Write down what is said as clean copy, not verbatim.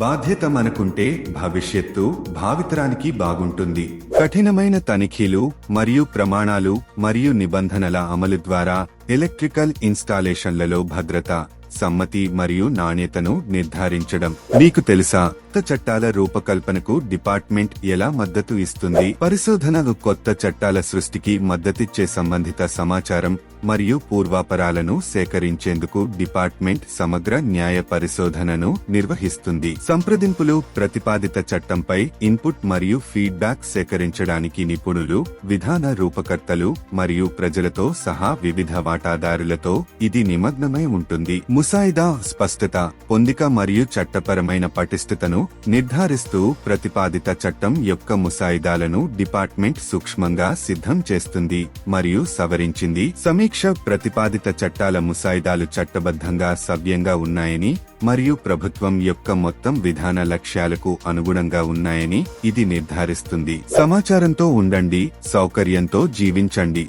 బాధ్యత మనకుంటే భవిష్యత్తు భావితరానికి బాగుంటుంది. కఠినమైన తనిఖీలు మరియు ప్రమాణాలు మరియు నిబంధనల అమలు ద్వారా ఎలక్ట్రికల్ ఇన్స్టాలేషన్లలో భద్రత, సమ్మతి మరియు నాణ్యతను నిర్ధారించడం. మీకు తెలుసా, కొత్త చట్టాల రూపకల్పనకు డిపార్ట్మెంట్ ఎలా మద్దతు ఇస్తుంది? పరిశోధనలు కొత్త చట్టాల సృష్టికి మద్దతిచ్చే సంబంధిత సమాచారం మరియు పూర్వాపరాలను సేకరించేందుకు డిపార్ట్మెంట్ సమగ్ర న్యాయ పరిశోధనను నిర్వహిస్తుంది. సంప్రదింపులు ప్రతిపాదిత చట్టంపై ఇన్పుట్ మరియు ఫీడ్బ్యాక్ సేకరించడానికి నిపుణులు, విధాన రూపకర్తలు మరియు ప్రజలతో సహా వివిధ వాటాదారులతో ఇది నిమగ్నమై ఉంటుంది. ముసాయిదా స్పష్టత, పొందిక మరియు చట్టపరమైన పటిష్టతను నిర్ధారిస్తూ ప్రతిపాదిత చట్టం యొక్క ముసాయిదాలను డిపార్ట్మెంట్ సూక్ష్మంగా సిద్ధం చేస్తుంది మరియు సవరించింది. సమీక్ష ప్రతిపాదిత చట్టాల ముసాయిదాలు చట్టబద్ధంగా సవ్యంగా ఉన్నాయని మరియు ప్రభుత్వం యొక్క మొత్తం విధాన లక్ష్యాలకు అనుగుణంగా ఉన్నాయని ఇది నిర్ధారిస్తుంది. సమాచారంతో ఉండండి, సౌకర్యంతో జీవించండి.